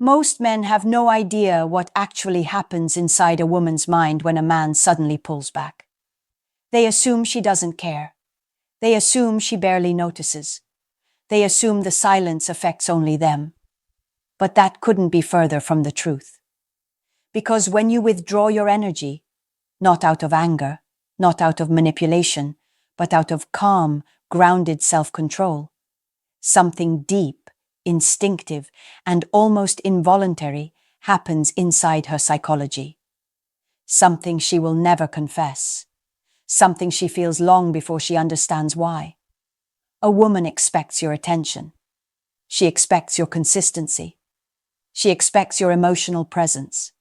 Most men have no idea what actually happens inside a woman's mind when a man suddenly pulls back. They assume she doesn't care. They assume she barely notices. They assume the silence affects only them. But that couldn't be further from the truth. Because when you withdraw your energy, not out of anger, not out of manipulation, but out of calm, grounded self-control, something deep, instinctive, and almost involuntary happens inside her psychology. Something she will never confess. Something she feels long before she understands why. A woman expects your attention. She expects your consistency. She expects your emotional presence.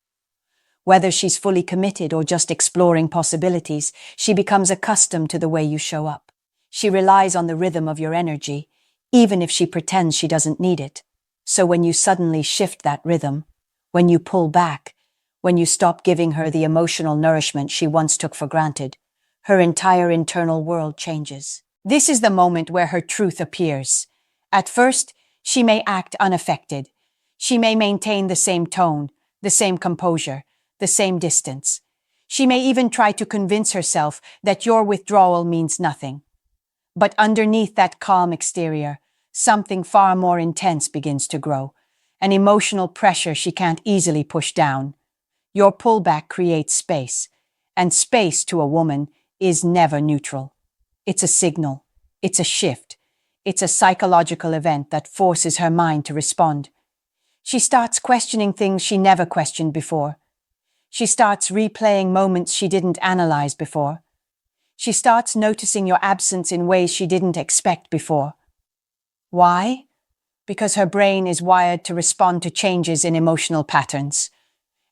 Whether she's fully committed or just exploring possibilities, she becomes accustomed to the way you show up. She relies on the rhythm of your energy, even if she pretends she doesn't need it. So when you suddenly shift that rhythm, when you pull back, when you stop giving her the emotional nourishment she once took for granted, her entire internal world changes. This is the moment where her truth appears. At first, she may act unaffected. She may maintain the same tone, the same composure, the same distance. She may even try to convince herself that your withdrawal means nothing. But underneath that calm exterior, something far more intense begins to grow, an emotional pressure she can't easily push down. Your pullback creates space, and space to a woman is never neutral. It's a signal, it's a shift, it's a psychological event that forces her mind to respond. She starts questioning things she never questioned before. She starts replaying moments she didn't analyze before. She starts noticing your absence in ways she didn't expect before. Why? Because her brain is wired to respond to changes in emotional patterns,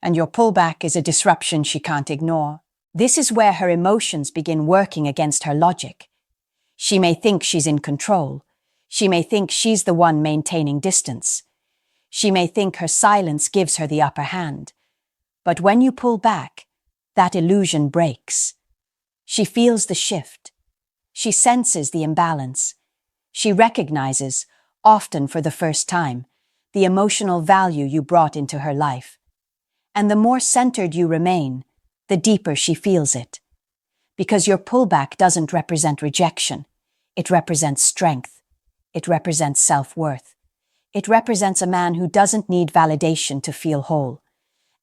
and your pullback is a disruption she can't ignore. This is where her emotions begin working against her logic. She may think she's in control. She may think she's the one maintaining distance. She may think her silence gives her the upper hand. But when you pull back, that illusion breaks. She feels the shift. She senses the imbalance. She recognizes, often for the first time, the emotional value you brought into her life. And the more centered you remain, the deeper she feels it. Because your pullback doesn't represent rejection. It represents strength. It represents self-worth. It represents a man who doesn't need validation to feel whole.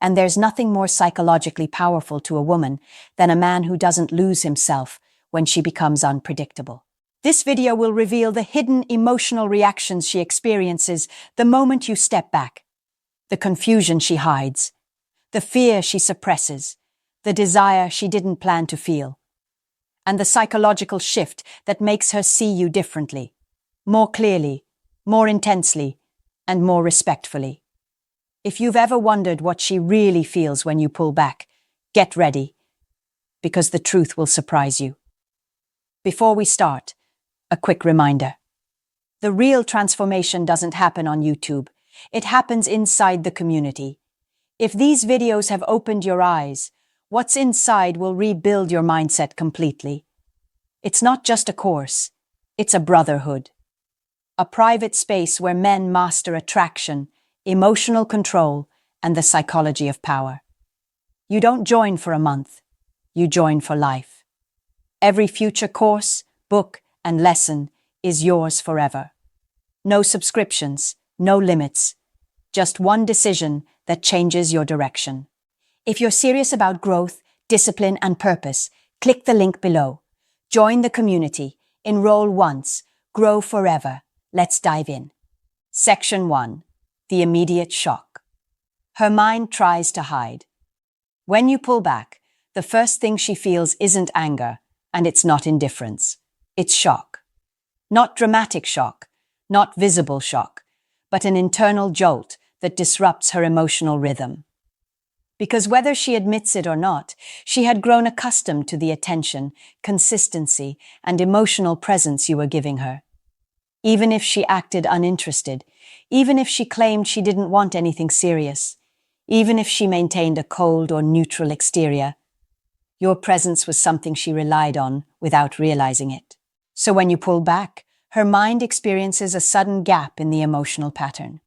And there's nothing more psychologically powerful to a woman than a man who doesn't lose himself when she becomes unpredictable. This video will reveal the hidden emotional reactions she experiences the moment you step back, the confusion she hides, the fear she suppresses, the desire she didn't plan to feel, and the psychological shift that makes her see you differently, more clearly, more intensely, and more respectfully. If you've ever wondered what she really feels when you pull back, get ready, because the truth will surprise you. Before we start, a quick reminder. The real transformation doesn't happen on YouTube. It happens inside the community. If these videos have opened your eyes, what's inside will rebuild your mindset completely. It's not just a course, it's a brotherhood. A private space where men master attraction, emotional control, and the psychology of power. You don't join for a month, you join for life. Every future course, book, and lesson is yours forever. No subscriptions, no limits, just one decision that changes your direction. If you're serious about growth, discipline, and purpose, click the link below. Join the community, enroll once, grow forever. Let's dive in. Section 1. The immediate shock. Her mind tries to hide. When you pull back, the first thing she feels isn't anger, and it's not indifference. It's shock. Not dramatic shock, not visible shock, but an internal jolt that disrupts her emotional rhythm. Because whether she admits it or not, she had grown accustomed to the attention, consistency, and emotional presence you were giving her. Even if she acted uninterested, even if she claimed she didn't want anything serious, even if she maintained a cold or neutral exterior, your presence was something she relied on without realizing it. So when you pull back, her mind experiences a sudden gap in the emotional pattern.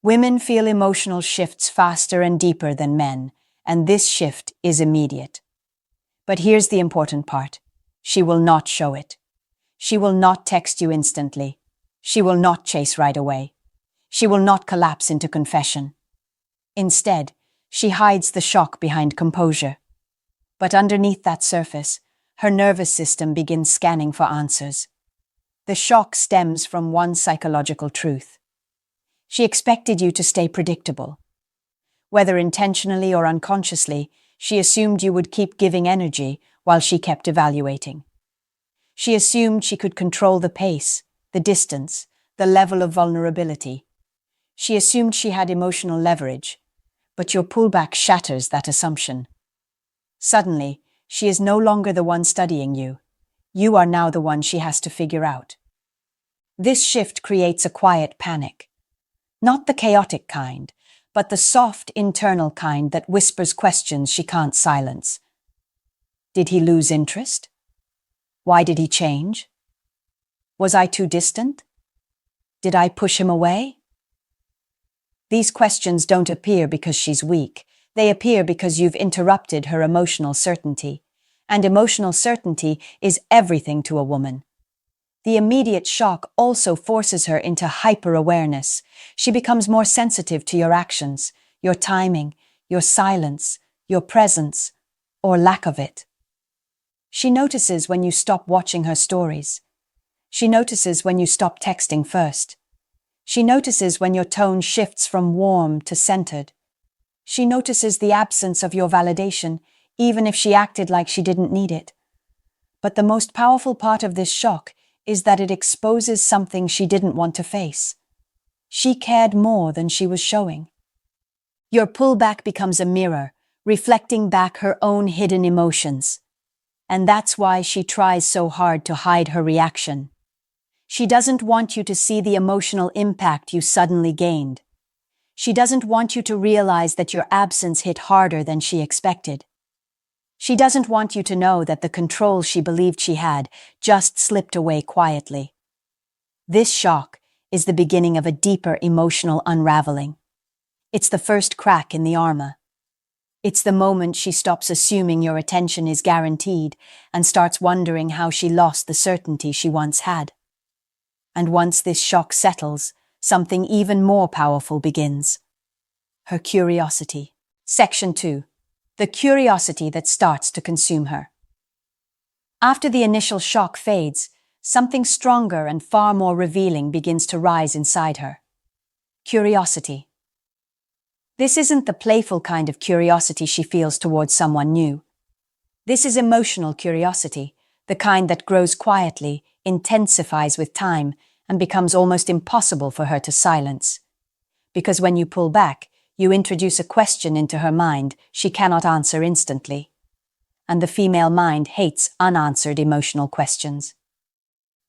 Women feel emotional shifts faster and deeper than men, and this shift is immediate. But here's the important part. She will not show it. She will not text you instantly. She will not chase right away. She will not collapse into confession. Instead, she hides the shock behind composure. But underneath that surface, her nervous system begins scanning for answers. The shock stems from one psychological truth. She expected you to stay predictable. Whether intentionally or unconsciously, she assumed you would keep giving energy while she kept evaluating. She assumed she could control the pace, the distance, the level of vulnerability. She assumed she had emotional leverage, but your pullback shatters that assumption. Suddenly, she is no longer the one studying you. You are now the one she has to figure out. This shift creates a quiet panic. Not the chaotic kind, but the soft internal kind that whispers questions she can't silence. Did he lose interest? Why did he change? Was I too distant? Did I push him away? These questions don't appear because she's weak. They appear because you've interrupted her emotional certainty. And emotional certainty is everything to a woman. The immediate shock also forces her into hyper-awareness. She becomes more sensitive to your actions, your timing, your silence, your presence, or lack of it. She notices when you stop watching her stories. She notices when you stop texting first. She notices when your tone shifts from warm to centered. She notices the absence of your validation, even if she acted like she didn't need it. But the most powerful part of this shock is that it exposes something she didn't want to face. She cared more than she was showing. Your pullback becomes a mirror, reflecting back her own hidden emotions. And that's why she tries so hard to hide her reaction. She doesn't want you to see the emotional impact you suddenly gained. She doesn't want you to realize that your absence hit harder than she expected. She doesn't want you to know that the control she believed she had just slipped away quietly. This shock is the beginning of a deeper emotional unraveling. It's the first crack in the armor. It's the moment she stops assuming your attention is guaranteed and starts wondering how she lost the certainty she once had. And once this shock settles, something even more powerful begins. Her curiosity. Section 2. The curiosity that starts to consume her. After the initial shock fades, something stronger and far more revealing begins to rise inside her. Curiosity. This isn't the playful kind of curiosity she feels towards someone new. This is emotional curiosity, the kind that grows quietly, intensifies with time, and becomes almost impossible for her to silence. Because when you pull back, you introduce a question into her mind she cannot answer instantly. And the female mind hates unanswered emotional questions.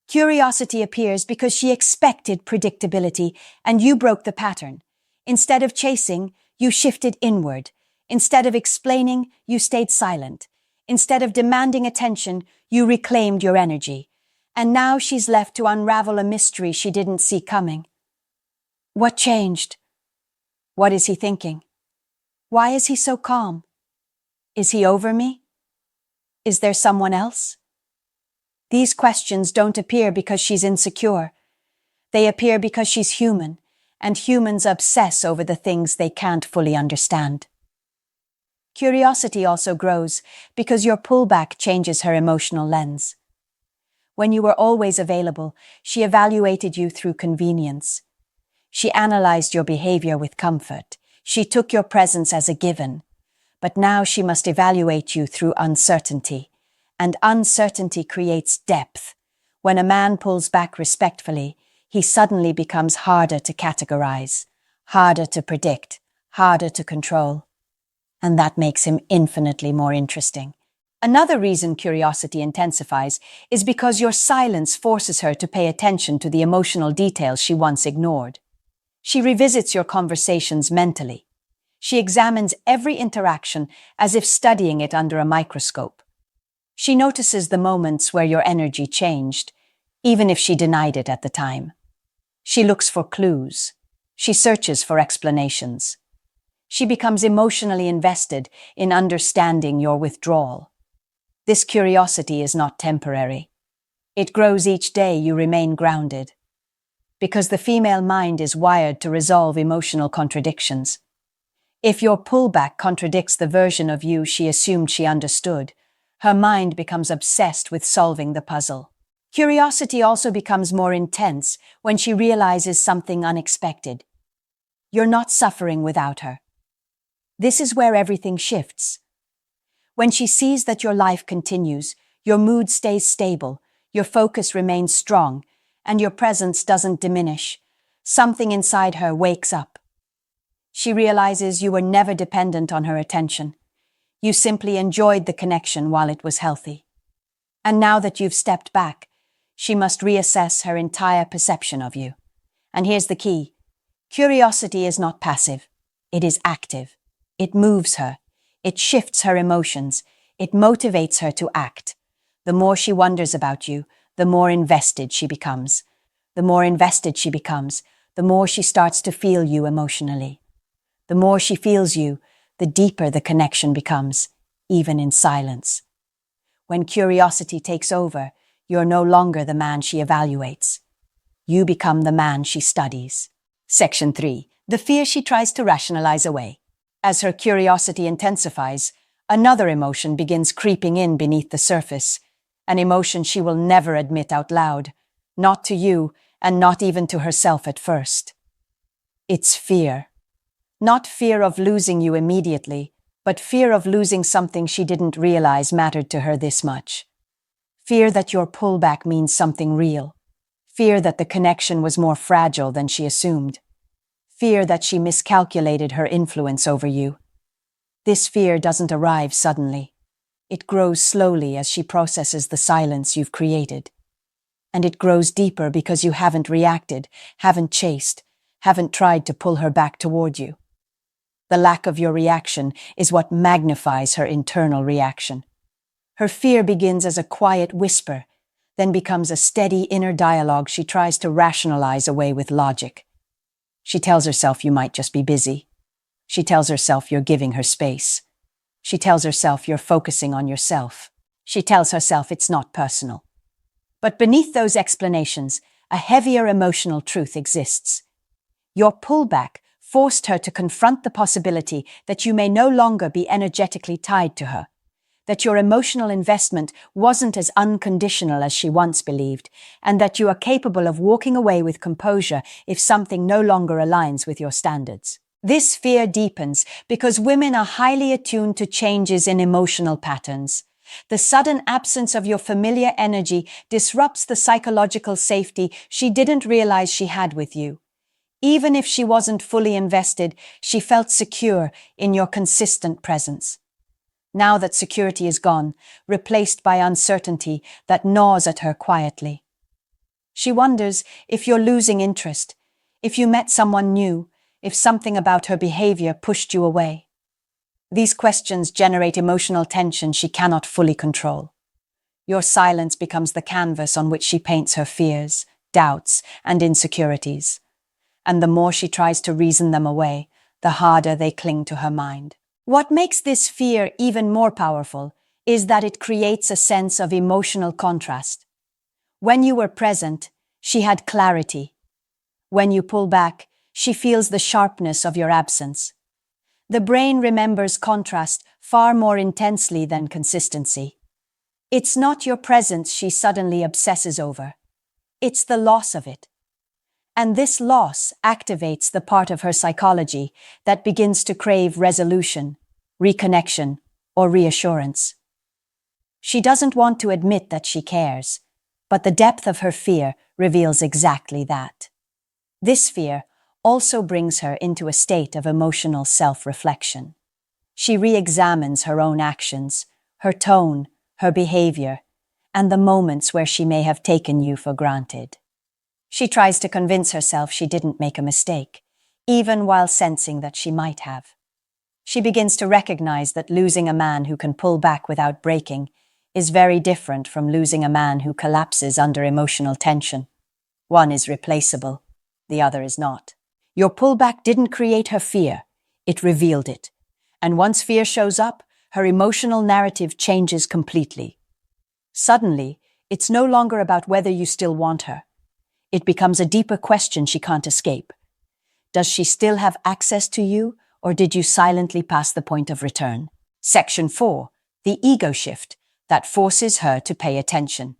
Curiosity appears because she expected predictability, and you broke the pattern. Instead of chasing, you shifted inward. Instead of explaining, you stayed silent. Instead of demanding attention, you reclaimed your energy. And now she's left to unravel a mystery she didn't see coming. What changed? What is he thinking? Why is he so calm? Is he over me? Is there someone else? These questions don't appear because she's insecure. They appear because she's human, and humans obsess over the things they can't fully understand. Curiosity also grows because your pullback changes her emotional lens. When you were always available, she evaluated you through convenience. She analyzed your behavior with comfort. She took your presence as a given. But now she must evaluate you through uncertainty. And uncertainty creates depth. When a man pulls back respectfully, he suddenly becomes harder to categorize, harder to predict, harder to control. And that makes him infinitely more interesting. Another reason curiosity intensifies is because your silence forces her to pay attention to the emotional details she once ignored. She revisits your conversations mentally. She examines every interaction as if studying it under a microscope. She notices the moments where your energy changed, even if she denied it at the time. She looks for clues. She searches for explanations. She becomes emotionally invested in understanding your withdrawal. This curiosity is not temporary. It grows each day you remain grounded. Because the female mind is wired to resolve emotional contradictions. If your pullback contradicts the version of you she assumed she understood, her mind becomes obsessed with solving the puzzle. Curiosity also becomes more intense when she realizes something unexpected. You're not suffering without her. This is where everything shifts. When she sees that your life continues, your mood stays stable, your focus remains strong, and your presence doesn't diminish, something inside her wakes up. She realizes you were never dependent on her attention. You simply enjoyed the connection while it was healthy. And now that you've stepped back, she must reassess her entire perception of you. And here's the key. Curiosity is not passive. It is active. It moves her. It shifts her emotions. It motivates her to act. The more she wonders about you, the more invested she becomes. The more invested she becomes, the more she starts to feel you emotionally. The more she feels you, the deeper the connection becomes, even in silence. When curiosity takes over, you're no longer the man she evaluates. You become the man she studies. Section 3. The fear she tries to rationalize away. As her curiosity intensifies, another emotion begins creeping in beneath the surface, an emotion she will never admit out loud, not to you and not even to herself at first. It's fear. Not fear of losing you immediately, but fear of losing something she didn't realize mattered to her this much. Fear that your pullback means something real. Fear that the connection was more fragile than she assumed. Fear that she miscalculated her influence over you. This fear doesn't arrive suddenly. It grows slowly as she processes the silence you've created. And it grows deeper because you haven't reacted, haven't chased, haven't tried to pull her back toward you. The lack of your reaction is what magnifies her internal reaction. Her fear begins as a quiet whisper, then becomes a steady inner dialogue she tries to rationalize away with logic. She tells herself you might just be busy. She tells herself you're giving her space. She tells herself you're focusing on yourself. She tells herself it's not personal. But beneath those explanations, a heavier emotional truth exists. Your pullback forced her to confront the possibility that you may no longer be energetically tied to her, that your emotional investment wasn't as unconditional as she once believed, and that you are capable of walking away with composure if something no longer aligns with your standards. This fear deepens because women are highly attuned to changes in emotional patterns. The sudden absence of your familiar energy disrupts the psychological safety she didn't realize she had with you. Even if she wasn't fully invested, she felt secure in your consistent presence. Now that security is gone, replaced by uncertainty that gnaws at her quietly. She wonders if you're losing interest, if you met someone new, if something about her behavior pushed you away. These questions generate emotional tension she cannot fully control. Your silence becomes the canvas on which she paints her fears, doubts, and insecurities. And the more she tries to reason them away, the harder they cling to her mind. What makes this fear even more powerful is that it creates a sense of emotional contrast. When you were present, she had clarity. When you pull back, she feels the sharpness of your absence. The brain remembers contrast far more intensely than consistency. It's not your presence she suddenly obsesses over. It's the loss of it. And this loss activates the part of her psychology that begins to crave resolution, reconnection, or reassurance. She doesn't want to admit that she cares, but the depth of her fear reveals exactly that. This fear also brings her into a state of emotional self-reflection. She re-examines her own actions, her tone, her behavior, and the moments where she may have taken you for granted. She tries to convince herself she didn't make a mistake, even while sensing that she might have. She begins to recognize that losing a man who can pull back without breaking is very different from losing a man who collapses under emotional tension. One is replaceable, the other is not. Your pullback didn't create her fear, it revealed it. And once fear shows up, her emotional narrative changes completely. Suddenly, it's no longer about whether you still want her. It becomes a deeper question she can't escape. Does she still have access to you, or did you silently pass the point of return? Section 4. The ego shift that forces her to pay attention.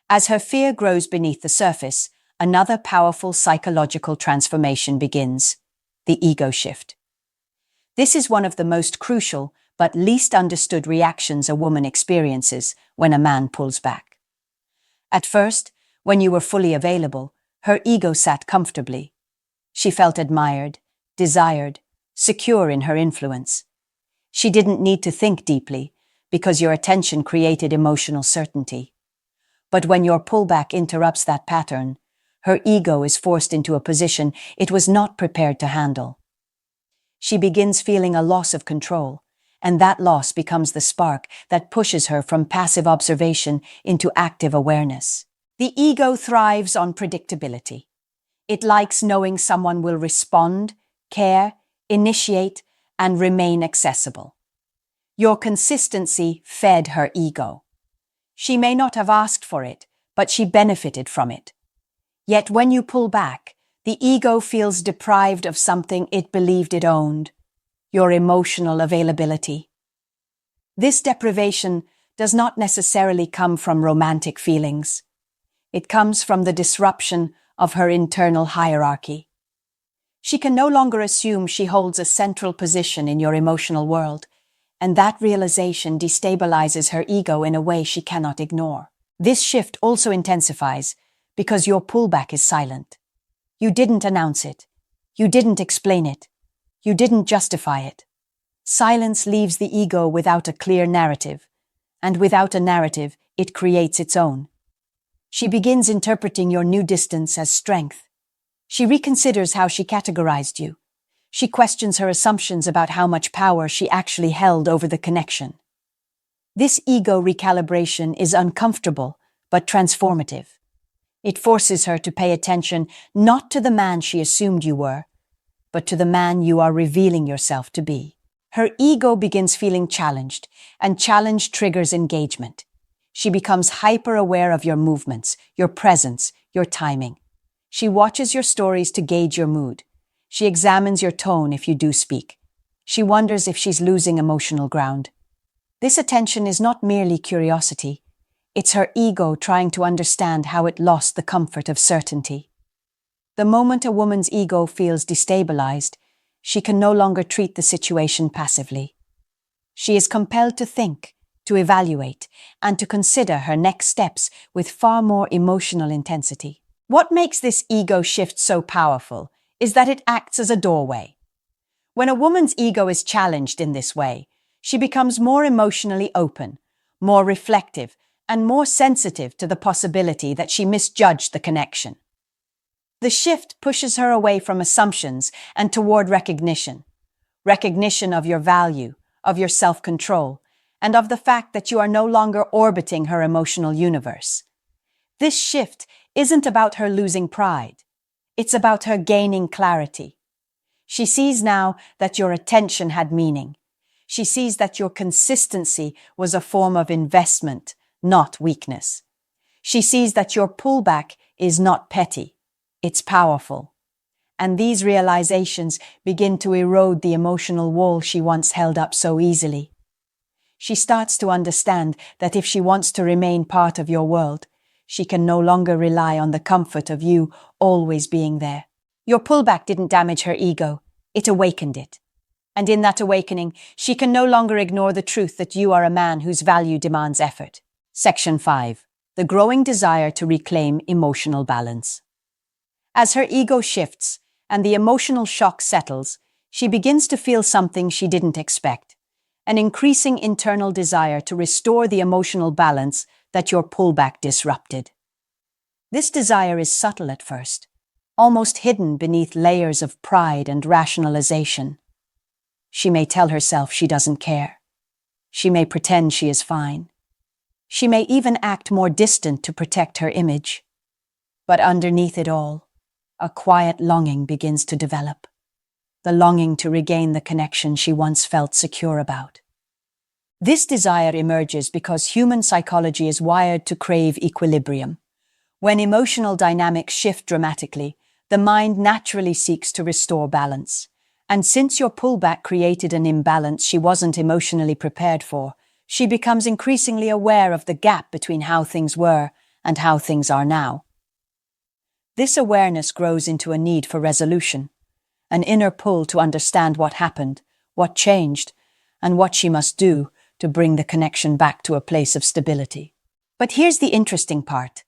As her fear grows beneath the surface, another powerful psychological transformation begins: the ego shift. This is one of the most crucial but least understood reactions a woman experiences when a man pulls back. At first, when you were fully available, her ego sat comfortably. She felt admired, desired, secure in her influence. She didn't need to think deeply, because your attention created emotional certainty. But when your pullback interrupts that pattern, her ego is forced into a position it was not prepared to handle. She begins feeling a loss of control, and that loss becomes the spark that pushes her from passive observation into active awareness. The ego thrives on predictability. It likes knowing someone will respond, care, initiate, and remain accessible. Your consistency fed her ego. She may not have asked for it, but she benefited from it. Yet when you pull back, the ego feels deprived of something it believed it owned: your emotional availability. This deprivation does not necessarily come from romantic feelings. It comes from the disruption of her internal hierarchy. She can no longer assume she holds a central position in your emotional world, and that realization destabilizes her ego in a way she cannot ignore. This shift also intensifies because your pullback is silent. You didn't announce it. You didn't explain it. You didn't justify it. Silence leaves the ego without a clear narrative, and without a narrative, it creates its own. She begins interpreting your new distance as strength. She reconsiders how she categorized you. She questions her assumptions about how much power she actually held over the connection. This ego recalibration is uncomfortable, but transformative. It forces her to pay attention not to the man she assumed you were, but to the man you are revealing yourself to be. Her ego begins feeling challenged, and challenge triggers engagement. She becomes hyper-aware of your movements, your presence, your timing. She watches your stories to gauge your mood. She examines your tone if you do speak. She wonders if she's losing emotional ground. This attention is not merely curiosity. It's her ego trying to understand how it lost the comfort of certainty. The moment a woman's ego feels destabilized, she can no longer treat the situation passively. She is compelled to think, to evaluate, and to consider her next steps with far more emotional intensity. What makes this ego shift so powerful is that it acts as a doorway. When a woman's ego is challenged in this way, she becomes more emotionally open, more reflective, and more sensitive to the possibility that she misjudged the connection. The shift pushes her away from assumptions and toward recognition. Recognition of your value, of your self-control, and of the fact that you are no longer orbiting her emotional universe. This shift isn't about her losing pride. It's about her gaining clarity. She sees now that your attention had meaning. She sees that your consistency was a form of investment, not weakness. She sees that your pullback is not petty. It's powerful. And these realizations begin to erode the emotional wall she once held up so easily. She starts to understand that if she wants to remain part of your world, she can no longer rely on the comfort of you always being there. Your pullback didn't damage her ego, it awakened it. And in that awakening, she can no longer ignore the truth that you are a man whose value demands effort. Section 5. The growing desire to reclaim emotional balance. As her ego shifts and the emotional shock settles, she begins to feel something she didn't expect: an increasing internal desire to restore the emotional balance that your pullback disrupted. This desire is subtle at first, almost hidden beneath layers of pride and rationalization. She may tell herself she doesn't care. She may pretend she is fine. She may even act more distant to protect her image. But underneath it all, a quiet longing begins to develop. The longing to regain the connection she once felt secure about. This desire emerges because human psychology is wired to crave equilibrium. When emotional dynamics shift dramatically, the mind naturally seeks to restore balance. And since your pullback created an imbalance she wasn't emotionally prepared for, she becomes increasingly aware of the gap between how things were and how things are now. This awareness grows into a need for resolution, an inner pull to understand what happened, what changed, and what she must do to bring the connection back to a place of stability. But here's the interesting part.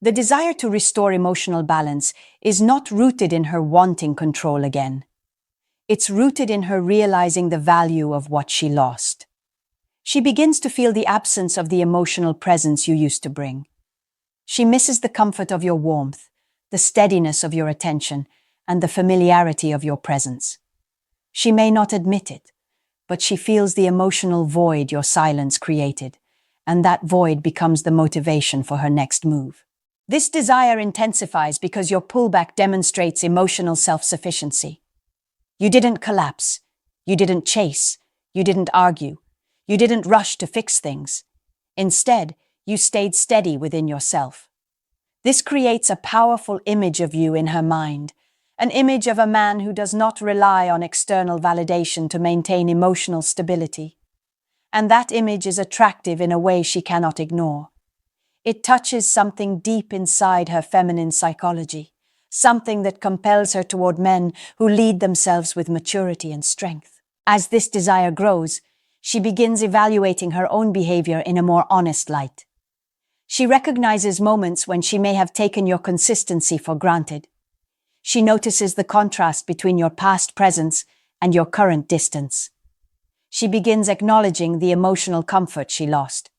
The desire to restore emotional balance is not rooted in her wanting control again. It's rooted in her realizing the value of what she lost. She begins to feel the absence of the emotional presence you used to bring. She misses the comfort of your warmth, the steadiness of your attention, and the familiarity of your presence. She may not admit it, but she feels the emotional void your silence created, and that void becomes the motivation for her next move. This desire intensifies because your pullback demonstrates emotional self-sufficiency. You didn't collapse. You didn't chase. You didn't argue. You didn't rush to fix things. Instead, you stayed steady within yourself. This creates a powerful image of you in her mind, an image of a man who does not rely on external validation to maintain emotional stability. And that image is attractive in a way she cannot ignore. It touches something deep inside her feminine psychology, something that compels her toward men who lead themselves with maturity and strength. As this desire grows, she begins evaluating her own behavior in a more honest light. She recognizes moments when she may have taken your consistency for granted. She notices the contrast between your past presence and your current distance. She begins acknowledging the emotional comfort she lost.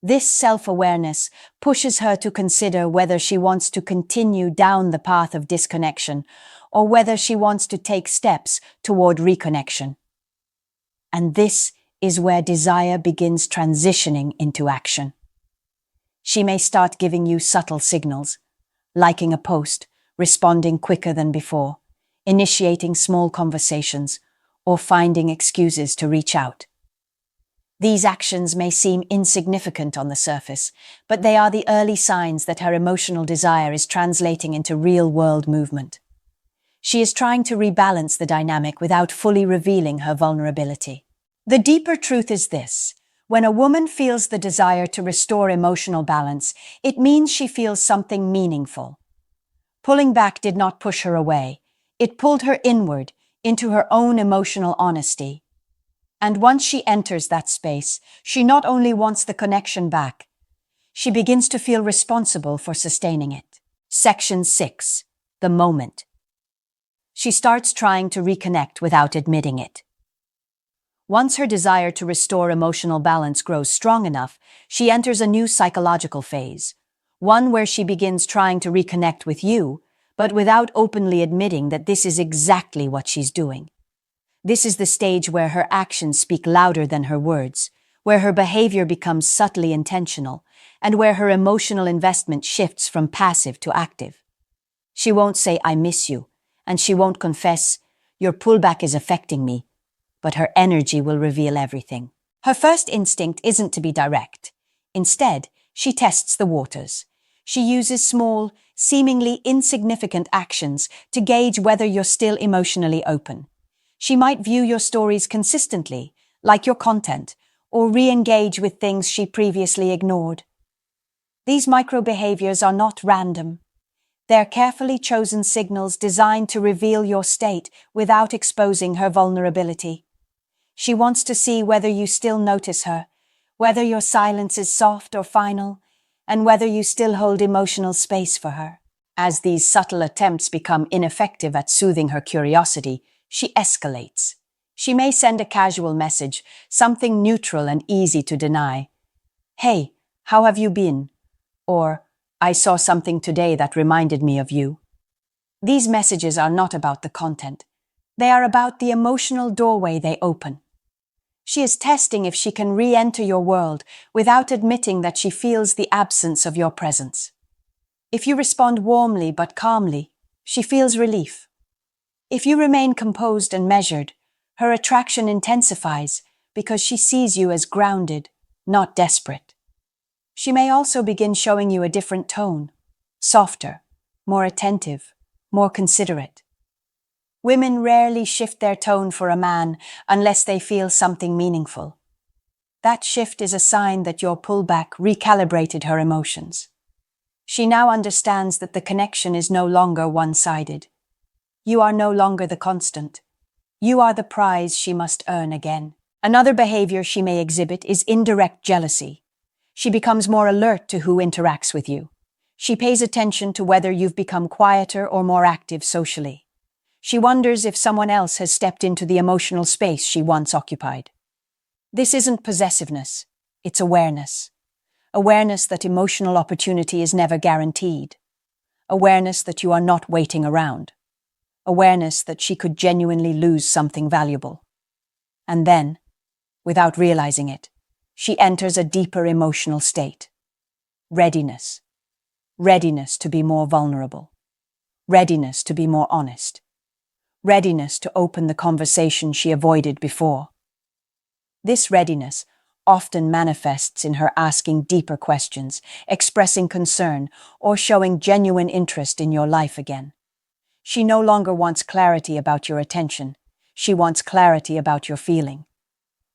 This self-awareness pushes her to consider whether she wants to continue down the path of disconnection or whether she wants to take steps toward reconnection. And this is where desire begins transitioning into action. She may start giving you subtle signals, liking a post, responding quicker than before, initiating small conversations, or finding excuses to reach out. These actions may seem insignificant on the surface, but they are the early signs that her emotional desire is translating into real-world movement. She is trying to rebalance the dynamic without fully revealing her vulnerability. The deeper truth is this: when a woman feels the desire to restore emotional balance, it means she feels something meaningful. Pulling back did not push her away. It pulled her inward, into her own emotional honesty. And once she enters that space, she not only wants the connection back, she begins to feel responsible for sustaining it. Section 6. The moment. She starts trying to reconnect without admitting it. Once her desire to restore emotional balance grows strong enough, she enters a new psychological phase, one where she begins trying to reconnect with you, but without openly admitting that this is exactly what she's doing. This is the stage where her actions speak louder than her words, where her behavior becomes subtly intentional, and where her emotional investment shifts from passive to active. She won't say, "I miss you," and she won't confess, "Your pullback is affecting me," but her energy will reveal everything. Her first instinct isn't to be direct. Instead, she tests the waters. She uses small, seemingly insignificant actions to gauge whether you're still emotionally open. She might view your stories consistently, like your content, or re-engage with things she previously ignored. These micro-behaviors are not random. They're carefully chosen signals designed to reveal your state without exposing her vulnerability. She wants to see whether you still notice her, whether your silence is soft or final, and whether you still hold emotional space for her. As these subtle attempts become ineffective at soothing her curiosity, she escalates. She may send a casual message, something neutral and easy to deny. "Hey, how have you been?" Or, "I saw something today that reminded me of you." These messages are not about the content. They are about the emotional doorway they open. She is testing if she can re-enter your world without admitting that she feels the absence of your presence. If you respond warmly but calmly, She feels relief. If you remain composed and measured, her attraction intensifies because she sees you as grounded, not desperate. She may also begin showing you a different tone, softer, more attentive, more considerate. Women rarely shift their tone for a man unless they feel something meaningful. That shift is a sign that your pullback recalibrated her emotions. She now understands that the connection is no longer one-sided. You are no longer the constant. You are the prize she must earn again. Another behavior she may exhibit is indirect jealousy. She becomes more alert to who interacts with you. She pays attention to whether you've become quieter or more active socially. She wonders if someone else has stepped into the emotional space she once occupied. This isn't possessiveness, it's awareness. Awareness that emotional opportunity is never guaranteed. Awareness that you are not waiting around. Awareness that she could genuinely lose something valuable. And then, without realizing it, she enters a deeper emotional state. Readiness. Readiness to be more vulnerable. Readiness to be more honest. Readiness to open the conversation she avoided before. This readiness often manifests in her asking deeper questions, expressing concern, or showing genuine interest in your life again. She no longer wants clarity about your attention. She wants clarity about your feeling.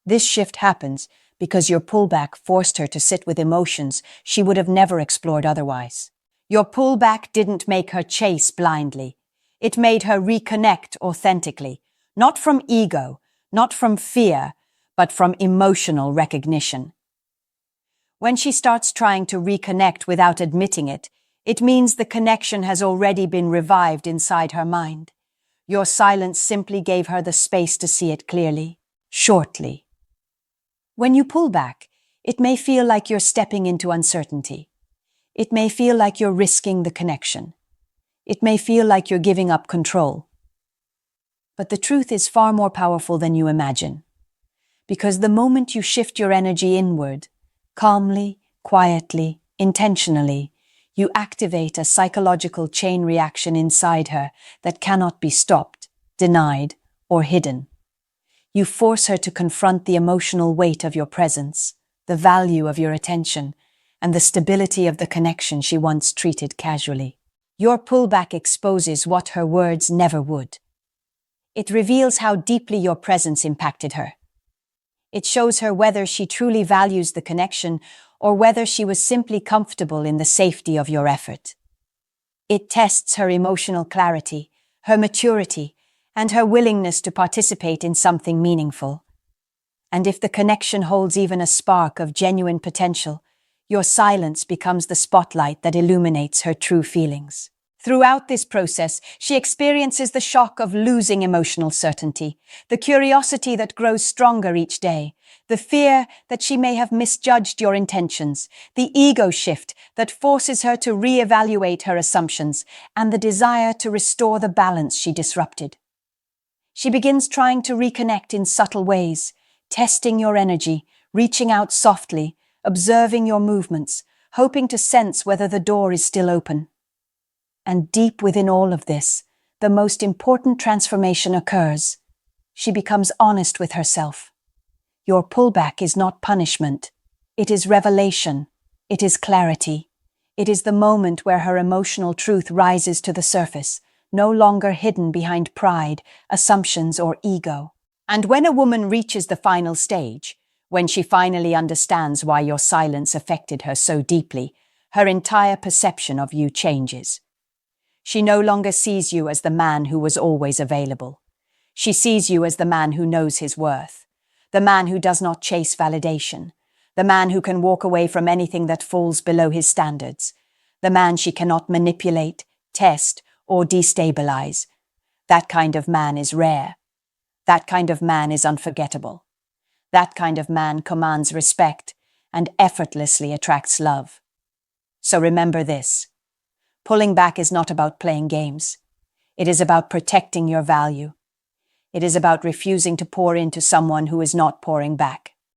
This shift happens because your pullback forced her to sit with emotions she would have never explored otherwise. Your pullback didn't make her chase blindly. It made her reconnect authentically, not from ego, not from fear, but from emotional recognition. When she starts trying to reconnect without admitting it, it means the connection has already been revived inside her mind. Your silence simply gave her the space to see it clearly, shortly. When you pull back, it may feel like you're stepping into uncertainty. It may feel like you're risking the connection. It may feel like you're giving up control. But the truth is far more powerful than you imagine. Because the moment you shift your energy inward, calmly, quietly, intentionally, you activate a psychological chain reaction inside her that cannot be stopped, denied, or hidden. You force her to confront the emotional weight of your presence, the value of your attention, and the stability of the connection she once treated casually. Your pullback exposes what her words never would. It reveals how deeply your presence impacted her. It shows her whether she truly values the connection or whether she was simply comfortable in the safety of your effort. It tests her emotional clarity, her maturity, and her willingness to participate in something meaningful. And if the connection holds even a spark of genuine potential, your silence becomes the spotlight that illuminates her true feelings. Throughout this process, she experiences the shock of losing emotional certainty, the curiosity that grows stronger each day, the fear that she may have misjudged your intentions, the ego shift that forces her to reevaluate her assumptions, and the desire to restore the balance she disrupted. She begins trying to reconnect in subtle ways, testing your energy, reaching out softly, observing your movements, hoping to sense whether the door is still open. And deep within all of this, the most important transformation occurs. She becomes honest with herself. Your pullback is not punishment. It is revelation. It is clarity. It is the moment where her emotional truth rises to the surface, no longer hidden behind pride, assumptions, or ego. And when a woman reaches the final stage, when she finally understands why your silence affected her so deeply, her entire perception of you changes. She no longer sees you as the man who was always available. She sees you as the man who knows his worth, the man who does not chase validation, the man who can walk away from anything that falls below his standards, the man she cannot manipulate, test, or destabilize. That kind of man is rare. That kind of man is unforgettable. That kind of man commands respect and effortlessly attracts love. So remember this. Pulling back is not about playing games. It is about protecting your value. It is about refusing to pour into someone who is not pouring back.